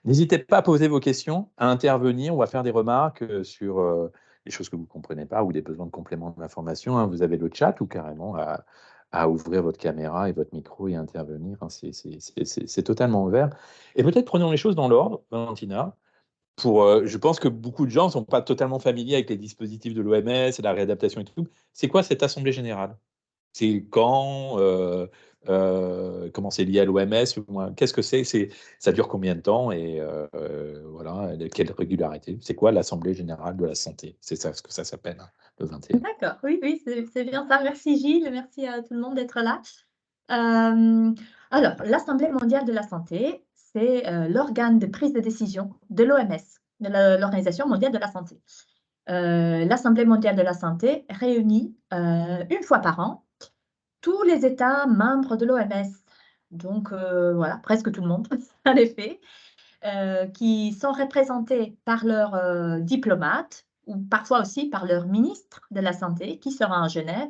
N'hésitez pas à poser vos questions, à intervenir ou à faire des remarques sur les choses que vous ne comprenez pas ou des besoins de complément d'information. Hein. Vous avez le chat ou carrément à ouvrir votre caméra et votre micro et intervenir. Hein. C'est totalement ouvert. Et peut-être prenons les choses dans l'ordre, Valentina. Je pense que beaucoup de gens ne sont pas totalement familiers avec les dispositifs de l'OMS et la réadaptation et tout. C'est quoi cette assemblée générale? C'est quand? Comment c'est lié à l'OMS? Qu'est-ce que c'est? Ça dure combien de temps? Et voilà, quelle régularité? C'est quoi l'Assemblée générale de la santé? C'est ça ce que ça s'appelle, hein, le 21. D'accord, oui, oui, c'est bien ça. Merci Gilles, merci à tout le monde d'être là. Euh, alors, l'Assemblée mondiale de la santé, c'est l'organe de prise de décision de l'OMS, de l'Organisation mondiale de la santé. L'Assemblée mondiale de la santé réunit une fois par an tous les États membres de l'OMS. Donc, voilà, presque tout le monde, en effet. Qui sont représentés par leurs diplomates ou parfois aussi par leur ministre de la Santé qui sera en Genève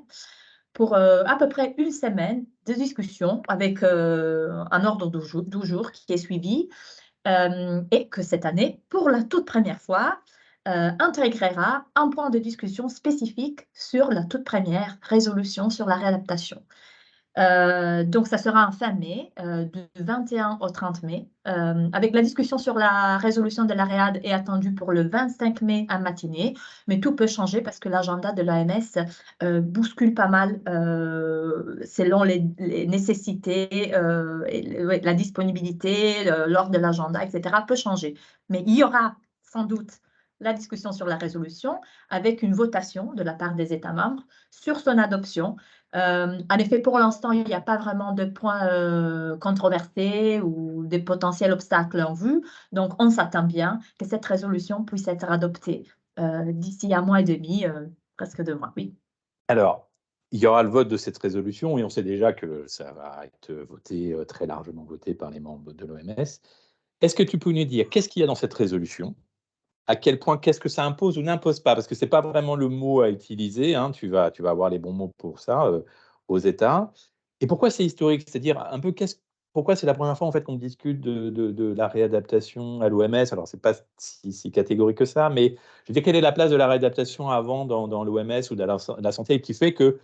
pour à peu près une semaine de discussion avec un ordre du jour qui est suivi et que cette année, pour la toute première fois, intégrera un point de discussion spécifique sur la toute première résolution sur la réadaptation. Donc, ça sera en fin mai, du 21 au 30 mai, avec la discussion sur la résolution de la READ est attendue pour le 25 mai en matinée, mais tout peut changer parce que l'agenda de l'AMS bouscule pas mal selon les nécessités, et la disponibilité, l'ordre de l'agenda, etc. peut changer. Mais il y aura sans doute la discussion sur la résolution avec une votation de la part des États membres sur son adoption. En effet, pour l'instant, il n'y a pas vraiment de points controversés ou des potentiels obstacles en vue. Donc, on s'attend bien que cette résolution puisse être adoptée d'ici un mois et demi, presque 2 mois, oui. Alors, il y aura le vote de cette résolution et on sait déjà que ça va être voté, très largement voté par les membres de l'OMS. Est-ce que tu peux nous dire qu'est-ce qu'il y a dans cette résolution? À quel point, qu'est-ce que ça impose ou n'impose pas? Parce que ce n'est pas vraiment le mot à utiliser, hein, tu vas avoir les bons mots pour ça, aux États. Et pourquoi c'est historique? C'est-à-dire un peu pourquoi c'est la première fois en fait qu'on discute de la réadaptation à l'OMS? Alors c'est pas si catégorique que ça, mais je veux dire, quelle est la place de la réadaptation avant dans l'OMS ou dans la santé qui fait que,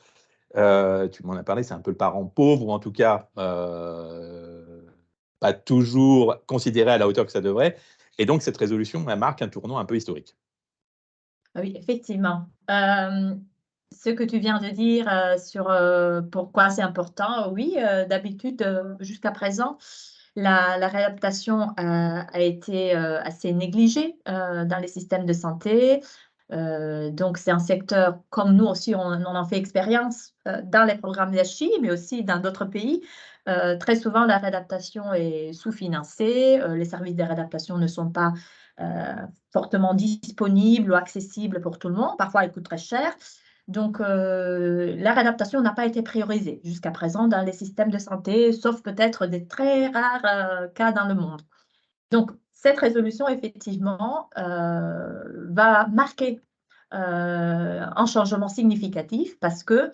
tu m'en as parlé, c'est un peu le parent pauvre ou en tout cas, pas toujours considéré à la hauteur que ça devrait. Et donc, cette résolution, elle marque un tournant un peu historique. Ah oui, effectivement. Ce que tu viens de dire sur pourquoi c'est important, oui, d'habitude, jusqu'à présent, la réadaptation a été assez négligée dans les systèmes de santé. Donc, c'est un secteur, comme nous aussi, on en fait expérience dans les programmes d'ACHI, mais aussi dans d'autres pays. Très souvent, la réadaptation est sous-financée, les services de réadaptation ne sont pas euh, fortement disponibles ou accessibles pour tout le monde. Parfois, ils coûtent très cher. Donc, la réadaptation n'a pas été priorisée jusqu'à présent dans les systèmes de santé, sauf peut-être des très rares cas dans le monde. Donc, cette résolution, effectivement, va marquer un changement significatif parce que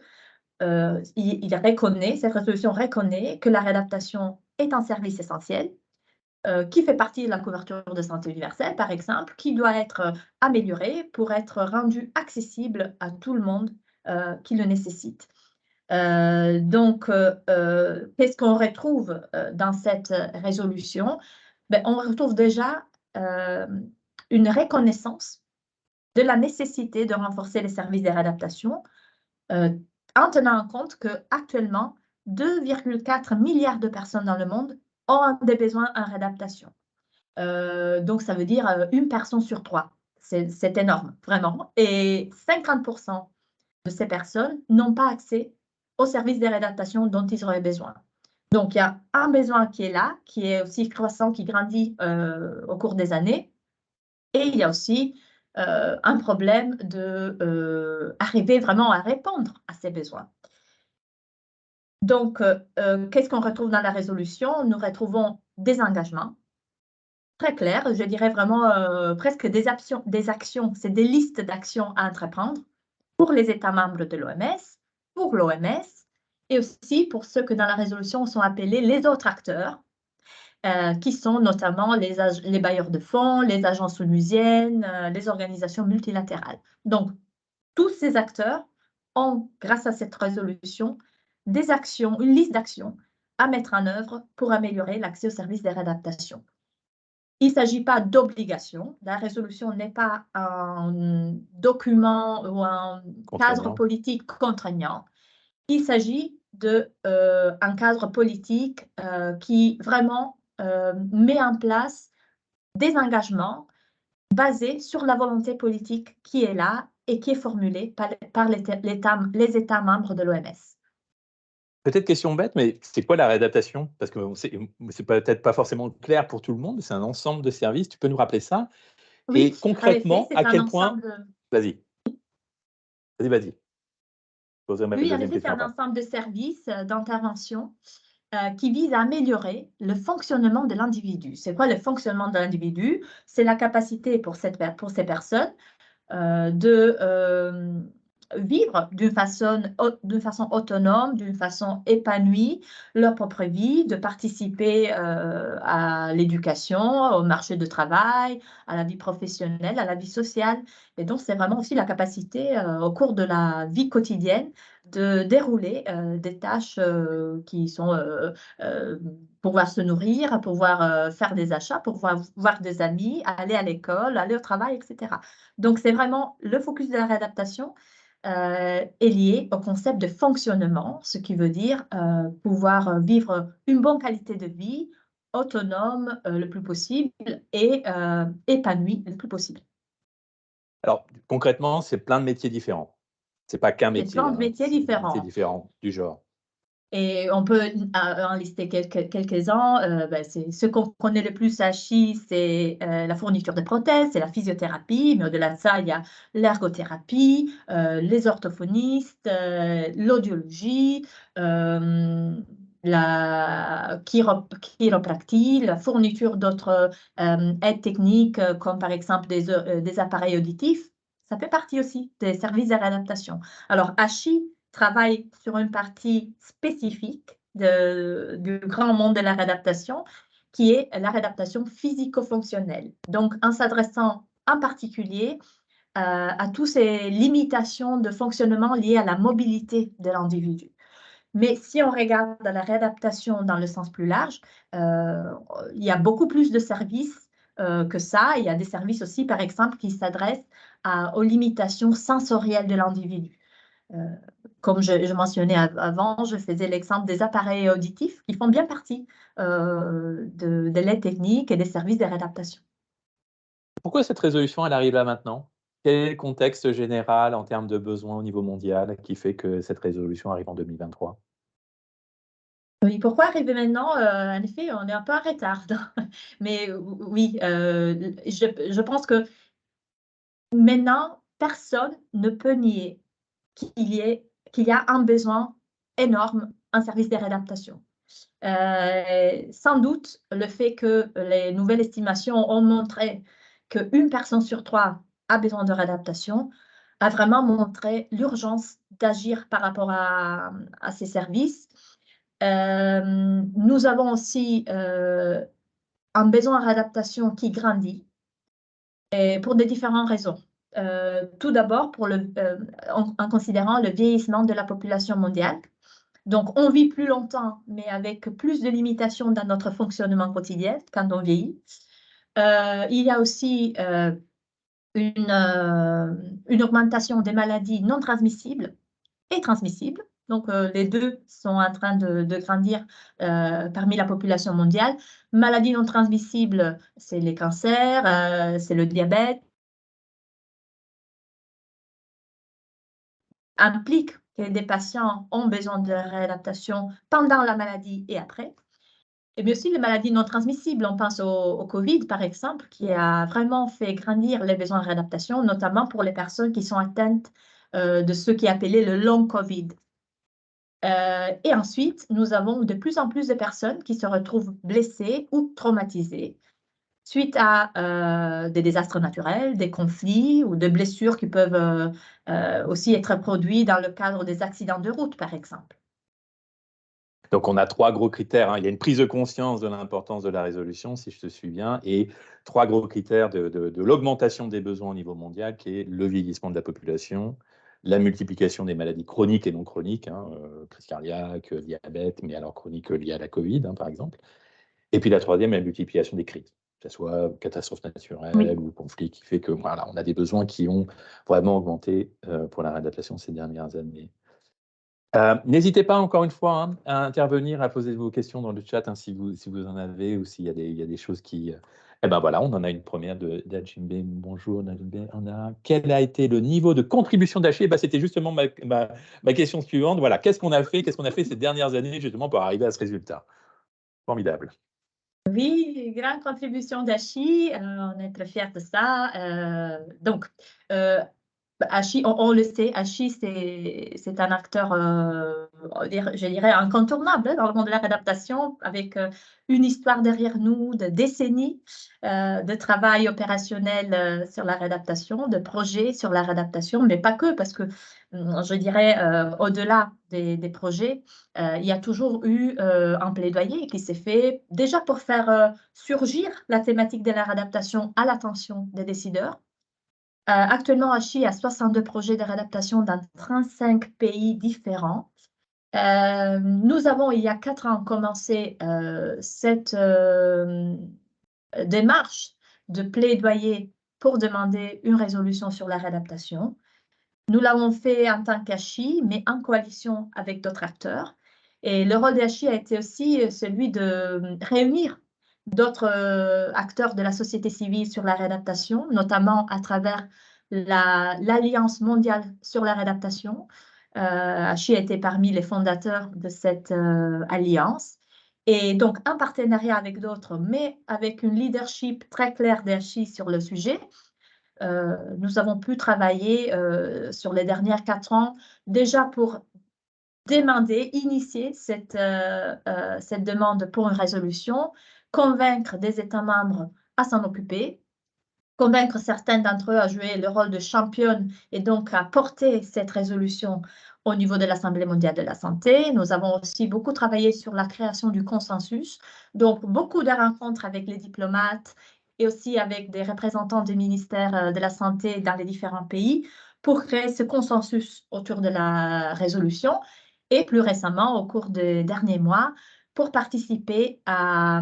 cette résolution reconnaît que la réadaptation est un service essentiel qui fait partie de la couverture de santé universelle, par exemple, qui doit être améliorée pour être rendu accessible à tout le monde qui le nécessite. Qu'est-ce qu'on retrouve dans cette résolution? Ben, on retrouve déjà une reconnaissance de la nécessité de renforcer les services de réadaptation en tenant compte qu'actuellement, 2,4 milliards de personnes dans le monde ont des besoins en réadaptation. Donc, ça veut dire une personne sur trois. C'est énorme, vraiment. Et 50% de ces personnes n'ont pas accès aux services de réadaptation dont ils auraient besoin. Donc, il y a un besoin qui est là, qui est aussi croissant, qui grandit au cours des années. Et il y a aussi un problème d'arriver vraiment à répondre à ces besoins. Donc, qu'est-ce qu'on retrouve dans la résolution? Nous retrouvons des engagements très clairs, je dirais vraiment presque des actions, c'est des listes d'actions à entreprendre pour les États membres de l'OMS, pour l'OMS et aussi pour ceux que dans la résolution sont appelés les autres acteurs. qui sont notamment les bailleurs de fonds, les agences onusiennes, les organisations multilatérales. Donc, tous ces acteurs ont, grâce à cette résolution, des actions, une liste d'actions à mettre en œuvre pour améliorer l'accès aux services de réadaptation. Il ne s'agit pas d'obligation. La résolution n'est pas un document ou un cadre politique contraignant. Il s'agit d'un cadre politique qui vraiment met en place des engagements basés sur la volonté politique qui est là et qui est formulée par les États membres de l'OMS. Peut-être question bête, mais c'est quoi la réadaptation? Parce que c'est peut-être pas forcément clair pour tout le monde, c'est un ensemble de services. Tu peux nous rappeler ça? Oui, et concrètement, à quel point... Vas-y. Vas-y. Oui, en effet, c'est un ensemble de services d'intervention qui vise à améliorer le fonctionnement de l'individu. C'est quoi le fonctionnement de l'individu? C'est la capacité pour ces personnes de vivre d'une façon autonome, d'une façon épanouie leur propre vie, de participer à l'éducation, au marché de travail, à la vie professionnelle, à la vie sociale. Et donc, c'est vraiment aussi la capacité au cours de la vie quotidienne de dérouler des tâches qui sont pouvoir se nourrir, pouvoir faire des achats, pouvoir voir des amis, aller à l'école, aller au travail, etc. Donc, c'est vraiment le focus de la réadaptation est lié au concept de fonctionnement, ce qui veut dire pouvoir vivre une bonne qualité de vie, autonome le plus possible et épanoui le plus possible. Alors, concrètement, c'est plein de métiers différents. C'est pas qu'un métier. C'est plein de métiers différents. Métiers différents du genre. Et on peut en lister quelques-uns. Ce qu'on connaît le plus à Chi, c'est la fourniture de prothèses, c'est la physiothérapie, mais au-delà de ça, il y a l'ergothérapie, les orthophonistes, l'audiologie, la chiropractie, la fourniture d'autres aides techniques, comme par exemple des appareils auditifs. Ça fait partie aussi des services de réadaptation. Alors, à Chi travaille sur une partie spécifique du grand monde de la réadaptation, qui est la réadaptation physico-fonctionnelle. Donc, en s'adressant en particulier à toutes ces limitations de fonctionnement liées à la mobilité de l'individu. Mais si on regarde la réadaptation dans le sens plus large, il y a beaucoup plus de services que ça. Il y a des services aussi, par exemple, qui s'adressent aux limitations sensorielles de l'individu. Comme je mentionnais avant, je faisais l'exemple des appareils auditifs qui font bien partie de l'aide technique et des services de réadaptation. Pourquoi cette résolution, elle arrive là maintenant? Quel est le contexte général en termes de besoins au niveau mondial qui fait que cette résolution arrive en 2023? Oui, pourquoi arriver maintenant? En effet, on est un peu en retard. Mais oui, je pense que maintenant, personne ne peut nier qu'il y a un besoin énorme en service de réadaptation. Sans doute, le fait que les nouvelles estimations ont montré qu'une personne sur trois a besoin de réadaptation a vraiment montré l'urgence d'agir par rapport à ces services. Nous avons aussi un besoin de réadaptation qui grandit et pour de différentes raisons. Tout d'abord, en considérant le vieillissement de la population mondiale. Donc, on vit plus longtemps, mais avec plus de limitations dans notre fonctionnement quotidien quand on vieillit. Il y a aussi une augmentation des maladies non transmissibles et transmissibles. Donc, les deux sont en train de grandir parmi la population mondiale. Maladies non transmissibles, c'est les cancers, c'est le diabète. Implique que des patients ont besoin de réadaptation pendant la maladie et après. Et bien aussi les maladies non transmissibles. On pense au Covid, par exemple, qui a vraiment fait grandir les besoins de réadaptation, notamment pour les personnes qui sont atteintes de ce qui est appelé le long Covid. Et ensuite, nous avons de plus en plus de personnes qui se retrouvent blessées ou traumatisées suite à des désastres naturels, des conflits ou de blessures qui peuvent aussi être produits dans le cadre des accidents de route, par exemple. Donc, on a 3 gros critères, hein. Il y a une prise de conscience de l'importance de la résolution, si je te suis bien, et 3 gros critères de l'augmentation des besoins au niveau mondial, qui est le vieillissement de la population, la multiplication des maladies chroniques et non chroniques, hein, crise cardiaque, diabète, mais alors chronique liée à la Covid, hein, par exemple. Et puis la troisième, la multiplication des crises, que ce soit catastrophe Oui. naturelle ou conflit, qui fait que voilà, on a des besoins qui ont vraiment augmenté pour la réadaptation ces dernières années. N'hésitez pas encore une fois, hein, à intervenir, à poser vos questions dans le chat, hein, si vous en avez ou s'il y a des choses qui. Eh ben voilà, on en a une première d'Ajimbe. Bonjour Najimbe. Quel a été le niveau de contribution d'Hachi? Eh ben, c'était justement ma question suivante. Voilà, qu'est-ce qu'on a fait ces dernières années justement pour arriver à ce résultat? Formidable. Oui, grande contribution d'Hachi, on est très fiers de ça. Donc, Hachi, on le sait, Hachi, c'est un acteur, je dirais, incontournable dans le monde de la réadaptation, avec une histoire derrière nous de décennies de travail opérationnel sur la réadaptation, de projets sur la réadaptation, mais pas que, parce que je dirais, au-delà des projets, il y a toujours eu un plaidoyer qui s'est fait déjà pour faire surgir la thématique de la réadaptation à l'attention des décideurs. Actuellement, Hachi a 62 projets de réadaptation dans 35 pays différents. Nous avons, il y a 4 ans, commencé cette démarche de plaidoyer pour demander une résolution sur la réadaptation. Nous l'avons fait en tant qu'Hachi, mais en coalition avec d'autres acteurs. Et le rôle d'Hachi a été aussi celui de réunir d'autres acteurs de la société civile sur la réadaptation, notamment à travers l'Alliance mondiale sur la réadaptation. Hachi a été parmi les fondateurs de cette alliance. Et donc, un partenariat avec d'autres, mais avec une leadership très claire d'Hachi sur le sujet. Nous avons pu travailler sur les dernières 4 ans déjà pour demander, initier cette demande pour une résolution, convaincre des États membres à s'en occuper, convaincre certains d'entre eux à jouer le rôle de championne et donc à porter cette résolution au niveau de l'Assemblée mondiale de la santé. Nous avons aussi beaucoup travaillé sur la création du consensus, donc beaucoup de rencontres avec les diplomates et aussi avec des représentants des ministères de la Santé dans les différents pays pour créer ce consensus autour de la résolution et plus récemment, au cours des derniers mois, pour participer à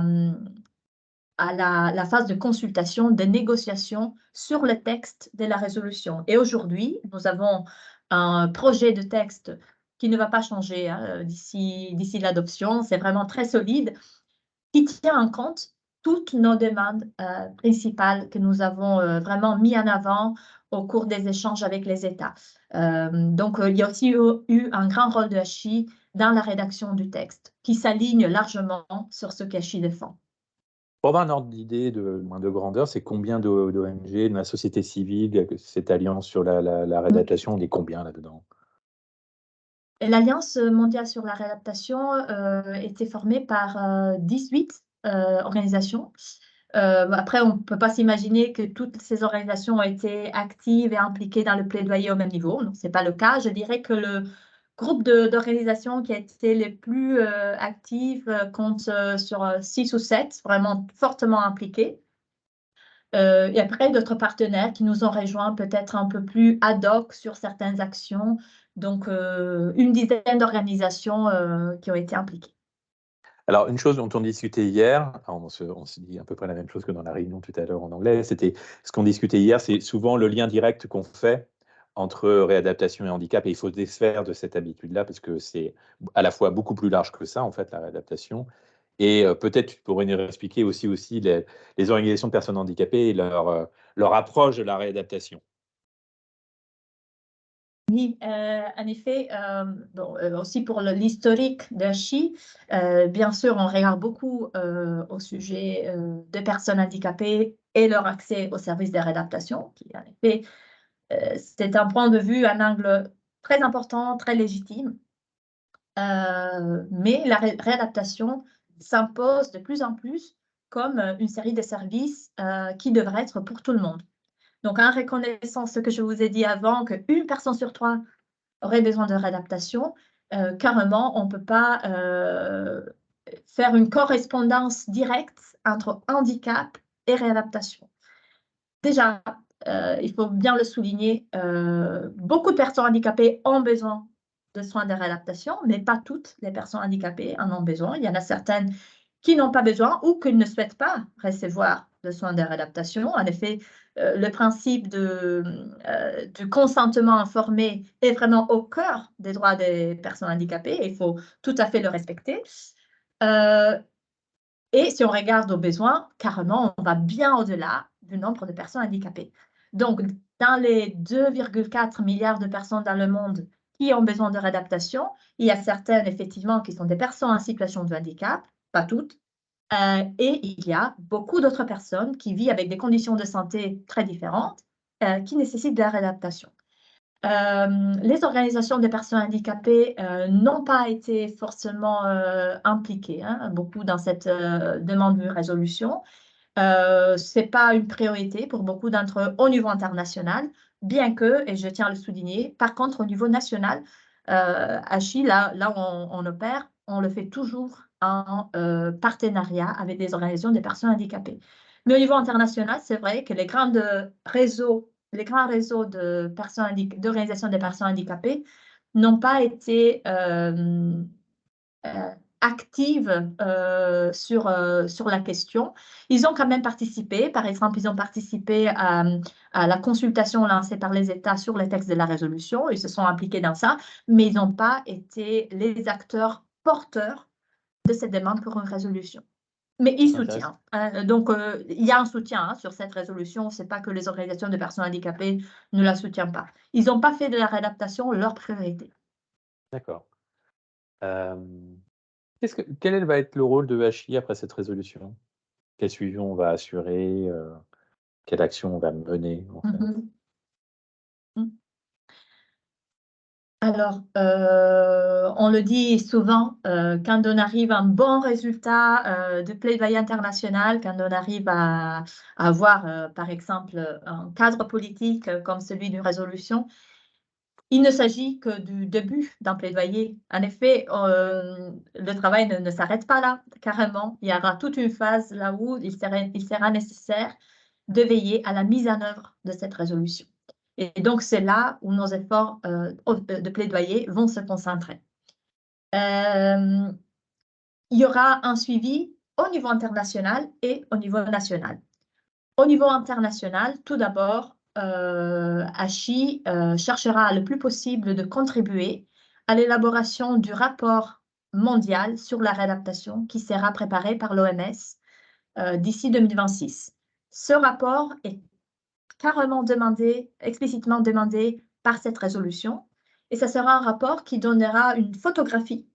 la phase de consultation, de négociation sur le texte de la résolution. Et aujourd'hui, nous avons un projet de texte qui ne va pas changer d'ici l'adoption. C'est vraiment très solide, qui tient en compte toutes nos demandes principales que nous avons vraiment mis en avant au cours des échanges avec les États. Donc, il y a aussi eu un grand rôle de Hachi dans la rédaction du texte, qui s'aligne largement sur ce qu'Hachi défend. Pour avoir un ordre d'idée de grandeur, c'est combien d'ONG, de la société civile, cette alliance sur la réadaptation, on est combien là-dedans? L'Alliance mondiale sur la réadaptation était formée par 18 organisations. Après, on ne peut pas s'imaginer que toutes ces organisations ont été actives et impliquées dans le plaidoyer au même niveau. Ce n'est pas le cas. Je dirais que le groupe d'organisations qui a été les plus actifs compte sur 6 ou 7, vraiment fortement impliqués. Et après, d'autres partenaires qui nous ont rejoints peut-être un peu plus ad hoc sur certaines actions. Donc, une dizaine d'organisations qui ont été impliquées. Alors, une chose dont on discutait hier, on se dit à peu près la même chose que dans la réunion tout à l'heure en anglais, c'était ce qu'on discutait hier, c'est souvent le lien direct qu'on fait entre réadaptation et handicap, et il faut se défaire de cette habitude-là, parce que c'est à la fois beaucoup plus large que ça, en fait, la réadaptation. Et peut-être tu pourrais nous expliquer aussi les organisations de personnes handicapées et leur approche de la réadaptation. Oui, en effet, aussi pour l'historique d'Hachi, bien sûr, on regarde beaucoup au sujet des personnes handicapées et leur accès aux services de réadaptation, qui en effet, c'est un point de vue, un angle très important, très légitime. Mais la réadaptation s'impose de plus en plus comme une série de services qui devraient être pour tout le monde. Donc, en reconnaissant ce que je vous ai dit avant, qu'une personne sur 3 aurait besoin de réadaptation, carrément, on ne peut pas faire une correspondance directe entre handicap et réadaptation. Déjà, il faut bien le souligner, beaucoup de personnes handicapées ont besoin de soins de réadaptation, mais pas toutes les personnes handicapées en ont besoin. Il y en a certaines qui n'ont pas besoin ou qui ne souhaitent pas recevoir de soins de réadaptation. En effet, le principe du consentement informé est vraiment au cœur des droits des personnes handicapées et il faut tout à fait le respecter. Et si on regarde aux besoins, carrément, on va bien au-delà du nombre de personnes handicapées. Donc, dans les 2,4 milliards de personnes dans le monde qui ont besoin de réadaptation, il y a certaines, effectivement, qui sont des personnes en situation de handicap, pas toutes, et il y a beaucoup d'autres personnes qui vivent avec des conditions de santé très différentes, qui nécessitent de la réadaptation. Les organisations des personnes handicapées n'ont pas été forcément impliquées beaucoup dans cette demande de résolution. Ce n'est pas une priorité pour beaucoup d'entre eux au niveau international, bien que, et je tiens à le souligner, par contre, au niveau national, ACHI, là où on opère, on le fait toujours en partenariat avec des organisations des personnes handicapées. Mais au niveau international, c'est vrai que les grands réseaux d'organisations des personnes handicapées n'ont pas été actives sur la question. Ils ont quand même participé. Par exemple, ils ont participé à la consultation lancée par les États sur les textes de la résolution. Ils se sont impliqués dans ça, mais ils n'ont pas été les acteurs porteurs de cette demande pour une résolution. Mais ils soutiennent. Donc, il y a un soutien sur cette résolution. Ce n'est pas que les organisations de personnes handicapées ne la soutiennent pas. Ils n'ont pas fait de la réadaptation leur priorité. D'accord. Quel va être le rôle de HI après cette résolution? Quel suivi on va assurer? Quelle action on va mener, en fait? Alors, on le dit souvent, quand on arrive à un bon résultat de plaidoyer international, quand on arrive à avoir, par exemple, un cadre politique comme celui d'une résolution, il ne s'agit que du début d'un plaidoyer. En effet, le travail ne s'arrête pas là, carrément. Il y aura toute une phase là où il sera nécessaire de veiller à la mise en œuvre de cette résolution. Et donc, c'est là où nos efforts de plaidoyer vont se concentrer. Il y aura un suivi au niveau international et au niveau national. Au niveau international, tout d'abord, ACHI cherchera le plus possible de contribuer à l'élaboration du rapport mondial sur la réadaptation qui sera préparé par l'OMS d'ici 2026. Ce rapport est carrément demandé, explicitement demandé par cette résolution, et ce sera un rapport qui donnera une photographie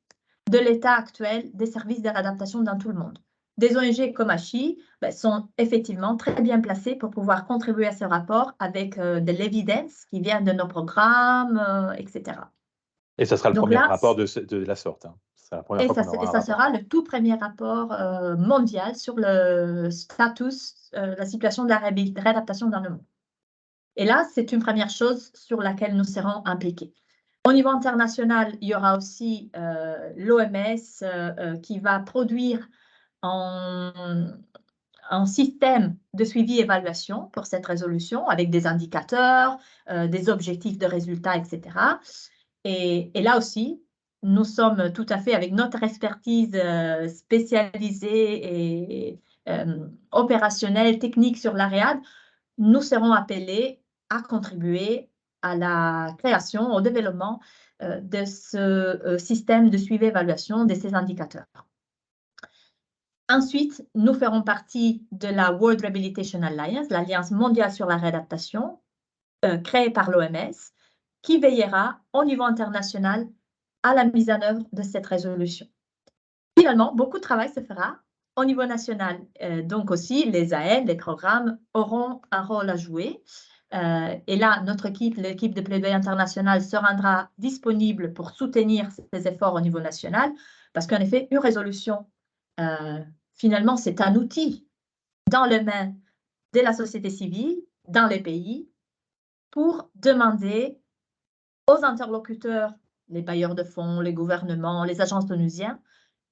de l'état actuel des services de réadaptation dans tout le monde. Des ONG comme ACHI sont effectivement très bien placées pour pouvoir contribuer à ce rapport avec de l'évidence qui vient de nos programmes, etc. Et ça sera le premier rapport de la sorte. Et ça sera le tout premier rapport mondial sur le status, la situation de la réadaptation dans le monde. Et là, c'est une première chose sur laquelle nous serons impliqués. Au niveau international, il y aura aussi l'OMS qui va produire un système de suivi et évaluation pour cette résolution avec des indicateurs, des objectifs de résultats, etc. Et là aussi, nous sommes tout à fait avec notre expertise spécialisée et opérationnelle, technique sur la READ, nous serons appelés à contribuer à la création, au développement de ce système de suivi et évaluation de ces indicateurs. Ensuite, nous ferons partie de la World Rehabilitation Alliance, l'Alliance mondiale sur la réadaptation, créée par l'OMS, qui veillera au niveau international à la mise en œuvre de cette résolution. Finalement, beaucoup de travail se fera au niveau national. Donc aussi, les AN, les programmes, auront un rôle à jouer. Et là, notre équipe, l'équipe de plaidoyer international, se rendra disponible pour soutenir ces efforts au niveau national, parce qu'en effet, une résolution, finalement, c'est un outil dans les mains de la société civile, dans les pays, pour demander aux interlocuteurs les bailleurs de fonds, les gouvernements, les agences onusiennes,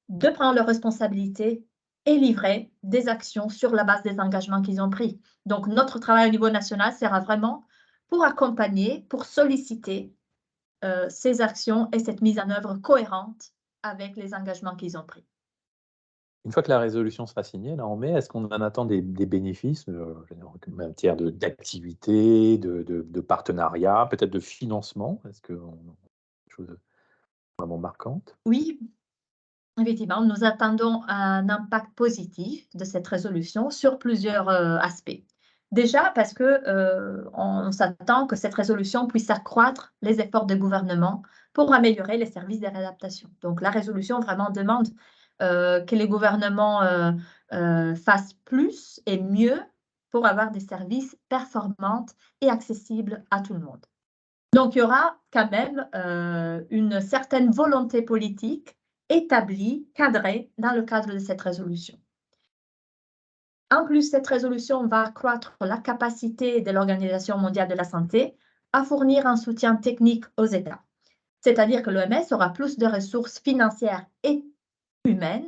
de prendre leurs responsabilités et livrer des actions sur la base des engagements qu'ils ont pris. Donc, notre travail au niveau national sera vraiment pour accompagner, pour solliciter ces actions et cette mise en œuvre cohérente avec les engagements qu'ils ont pris. Une fois que la résolution sera signée, là, en mai, est-ce qu'on en attend des bénéfices, en matière d'activité, de partenariat, peut-être de financement? Est-ce qu'on des choses vraiment marquantes? Oui, effectivement, nous attendons un impact positif de cette résolution sur plusieurs aspects. Déjà parce que on s'attend que cette résolution puisse accroître les efforts des gouvernements pour améliorer les services de réadaptation. Donc la résolution vraiment demande que les gouvernements fassent plus et mieux pour avoir des services performants et accessibles à tout le monde. Donc il y aura quand même une certaine volonté politique établie, cadrée dans le cadre de cette résolution. En plus, cette résolution va accroître la capacité de l'Organisation mondiale de la santé à fournir un soutien technique aux États. C'est-à-dire que l'OMS aura plus de ressources financières et humaines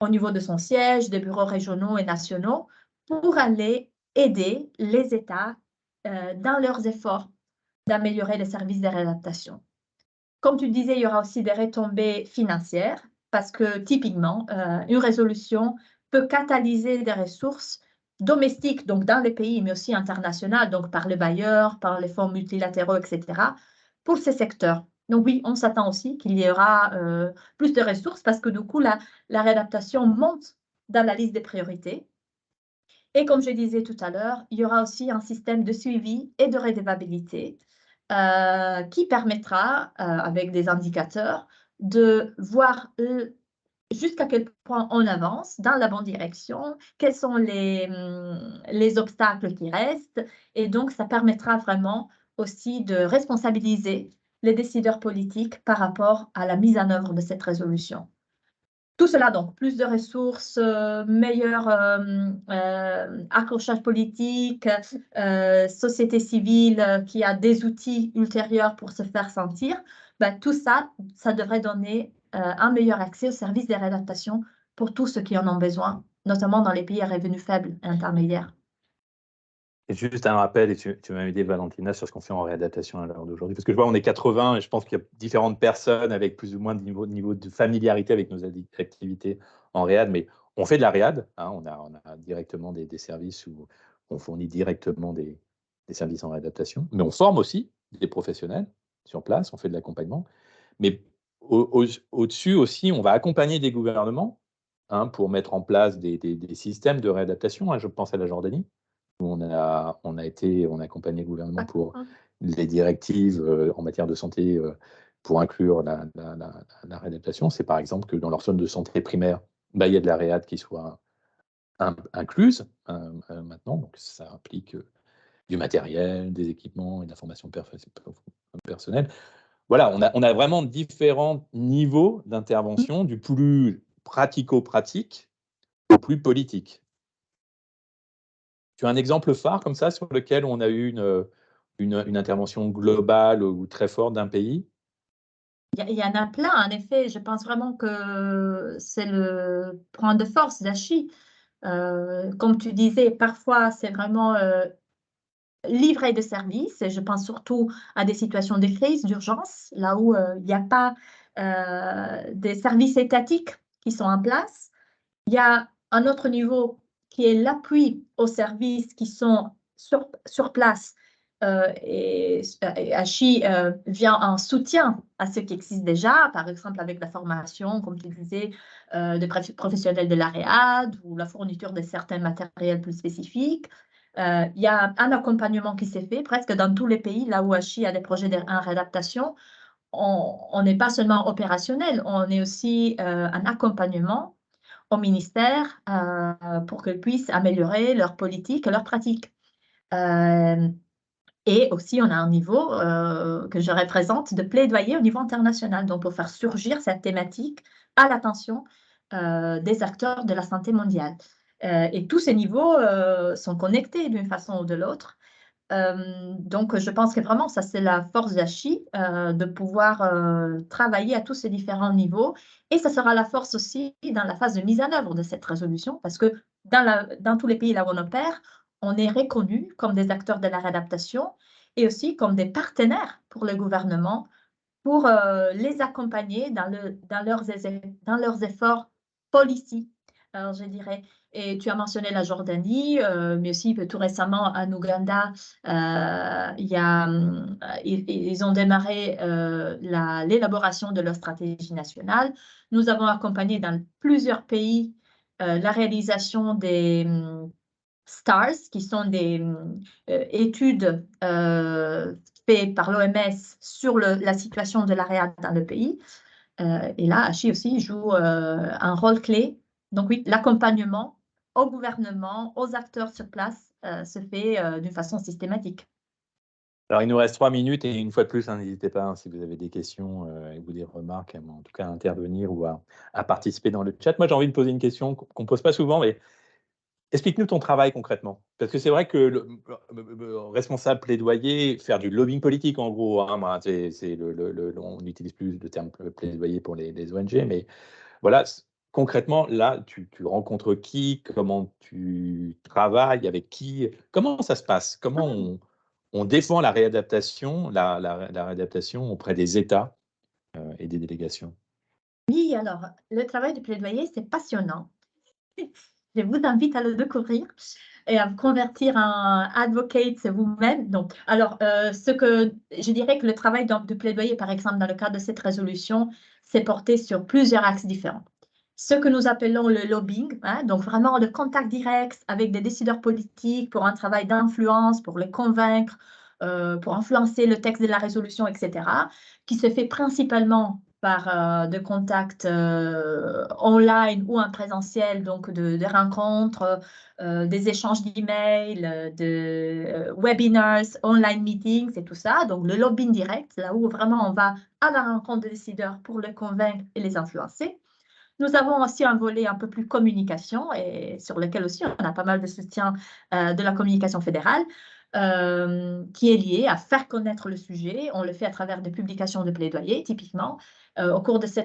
au niveau de son siège, des bureaux régionaux et nationaux, pour aller aider les États dans leurs efforts d'améliorer les services de réadaptation. Comme tu disais, il y aura aussi des retombées financières parce que typiquement, une résolution peut catalyser des ressources domestiques, donc dans les pays, mais aussi internationales, donc par les bailleurs, par les fonds multilatéraux, etc., pour ces secteurs. Donc oui, on s'attend aussi qu'il y aura plus de ressources parce que du coup, la réadaptation monte dans la liste des priorités. Et comme je disais tout à l'heure, il y aura aussi un système de suivi et de redevabilité qui permettra, avec des indicateurs, de voir jusqu'à quel point on avance dans la bonne direction, quels sont les obstacles qui restent. Et donc, ça permettra vraiment aussi de responsabiliser les décideurs politiques par rapport à la mise en œuvre de cette résolution. Tout cela, donc, plus de ressources, meilleur accrochage politique, société civile qui a des outils ultérieurs pour se faire sentir, ben, tout ça, ça devrait donner un meilleur accès aux services de réadaptation pour tous ceux qui en ont besoin, notamment dans les pays à revenus faibles et intermédiaires. Et juste un rappel, et tu m'as aidé, Valentina, sur ce qu'on fait en réadaptation à l'heure d'aujourd'hui. Parce que je vois, on est 80 et je pense qu'il y a différentes personnes avec plus ou moins de niveau de familiarité avec nos activités en réad, mais on fait de la réad. Hein, on a directement des services où on fournit directement des services en réadaptation, mais on forme aussi des professionnels sur place, on fait de l'accompagnement. Mais au-dessus aussi, on va accompagner des gouvernements pour mettre en place des systèmes de réadaptation. Hein, je pense à la Jordanie où on a accompagné le gouvernement pour les directives en matière de santé pour inclure la réadaptation. C'est par exemple que dans leur zone de santé primaire, il y a de la réad qui soit incluse maintenant. Donc ça implique du matériel, des équipements et de la formation personnelle. Voilà, on a vraiment différents niveaux d'intervention, du plus pratico-pratique au plus politique. Tu as un exemple phare comme ça sur lequel on a eu une intervention globale ou très forte d'un pays? Il y en a plein, en effet. Je pense vraiment que c'est le point de force d'Achi. Comme tu disais, parfois, c'est vraiment livrer des services. Et je pense surtout à des situations de crise, d'urgence, là où il n'y a pas des services étatiques qui sont en place. Il y a un autre niveau qui est l'appui aux services qui sont sur place. Et Hachi vient en soutien à ce qui existe déjà, par exemple avec la formation, comme tu disais, de professionnels de la réad ou la fourniture de certains matériels plus spécifiques. Il y a un accompagnement qui s'est fait presque dans tous les pays, là où Hachi a des projets en réadaptation. On n'est pas seulement opérationnel, on est aussi un accompagnement au ministère pour qu'ils puissent améliorer leur politique et leurs pratiques. Et aussi, on a un niveau que je représente de plaidoyer au niveau international, donc pour faire surgir cette thématique à l'attention des acteurs de la santé mondiale. Et tous ces niveaux sont connectés d'une façon ou de l'autre. Donc, je pense que vraiment, ça, c'est la force d'Hachi, de pouvoir travailler à tous ces différents niveaux. Et ça sera la force aussi dans la phase de mise en œuvre de cette résolution, parce que dans tous les pays là où on opère, on est reconnus comme des acteurs de la réadaptation et aussi comme des partenaires pour le gouvernement pour les accompagner dans leurs efforts policy, alors je dirais. Et tu as mentionné la Jordanie, mais aussi tout récemment en Ouganda, ils ont démarré l'élaboration de leur stratégie nationale. Nous avons accompagné dans plusieurs pays la réalisation des STARS, qui sont des études faites par l'OMS sur la situation de l'AREA dans le pays. Et là, Hachi aussi joue un rôle clé. Donc oui, l'accompagnement au gouvernement, aux acteurs sur place, se fait d'une façon systématique. Alors, il nous reste 3 minutes et une fois de plus, n'hésitez pas, si vous avez des questions ou des remarques, en tout cas à intervenir ou à participer dans le chat. Moi, j'ai envie de poser une question qu'on ne pose pas souvent, mais explique-nous ton travail concrètement. Parce que c'est vrai que le responsable plaidoyer, faire du lobbying politique en gros, hein, on n'utilise plus le terme plaidoyer pour les ONG, mais voilà, concrètement, là, tu rencontres qui, comment tu travailles, avec qui, comment ça se passe? Comment on défend la réadaptation, la réadaptation auprès des États et des délégations? Oui, alors, le travail de plaidoyer, c'est passionnant. Je vous invite à le découvrir et à vous convertir en advocate vous-même. Donc, alors, je dirais que le travail de plaidoyer, par exemple, dans le cadre de cette résolution, s'est porté sur plusieurs axes différents. Ce que nous appelons le lobbying, hein, donc vraiment le contact direct avec des décideurs politiques pour un travail d'influence, pour les convaincre, pour influencer le texte de la résolution, etc., qui se fait principalement par de contacts online ou en présentiel, donc de rencontres, des échanges d'emails, de webinars, online meetings et tout ça. Donc, le lobbying direct, là où vraiment on va à la rencontre des décideurs pour les convaincre et les influencer. Nous avons aussi un volet un peu plus communication et sur lequel aussi on a pas mal de soutien de la communication fédérale qui est lié à faire connaître le sujet. On le fait à travers des publications de plaidoyer, typiquement. Au cours de ces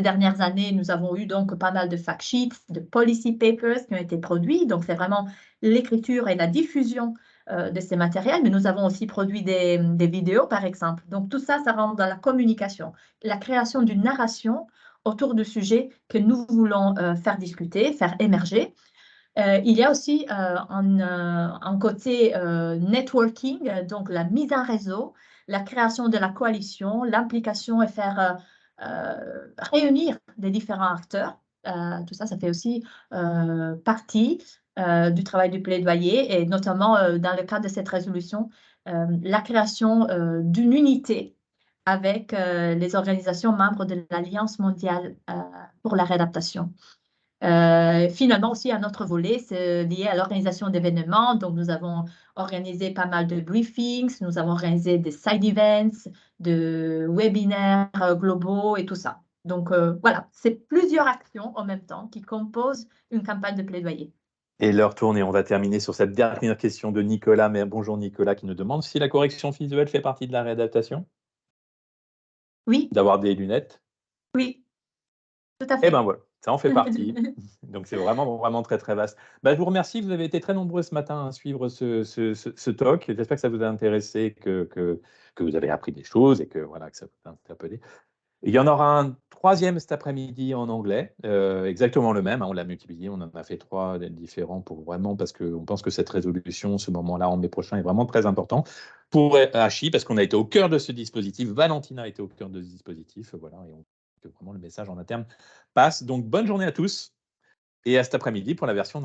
dernières années, nous avons eu donc pas mal de fact sheets, de policy papers qui ont été produits. Donc, c'est vraiment l'écriture et la diffusion de ces matériels, mais nous avons aussi produit des vidéos, par exemple. Donc, tout ça, ça rentre dans la communication, la création d'une narration autour du sujet que nous voulons faire discuter, faire émerger. Il y a aussi un côté networking, donc la mise en réseau, la création de la coalition, l'implication et faire réunir des différents acteurs. Tout ça, ça fait aussi partie du travail du plaidoyer et notamment dans le cadre de cette résolution, la création d'une unité avec les organisations membres de l'Alliance mondiale pour la réadaptation. Finalement aussi, un autre volet, c'est lié à l'organisation d'événements. Donc, nous avons organisé pas mal de briefings, nous avons organisé des side events, de webinaires globaux et tout ça. Donc, voilà, c'est plusieurs actions en même temps qui composent une campagne de plaidoyer. Et l'heure tourne et on va terminer sur cette dernière question de Nicolas. Mais bonjour Nicolas qui nous demande si la correction visuelle fait partie de la réadaptation? Oui, D'avoir des lunettes? oui, tout à Eh fait. bien voilà, ça en fait partie. Donc c'est vraiment très très vaste. Je vous remercie, vous avez été très nombreux ce matin à suivre ce talk. J'espère que ça vous a intéressé, que vous avez appris des choses et que, voilà, que ça vous a interpellé. Il y en aura un troisième cet après-midi en anglais, exactement le même, hein, on l'a multiplié, on en a fait 3 différents parce qu'on pense que cette résolution, ce moment-là en mai prochain est vraiment très important pour Hachi, parce qu'on a été au cœur de ce dispositif, Valentina a été au cœur de ce dispositif, voilà, et que vraiment le message en interne passe. Donc bonne journée à tous et à cet après-midi pour la version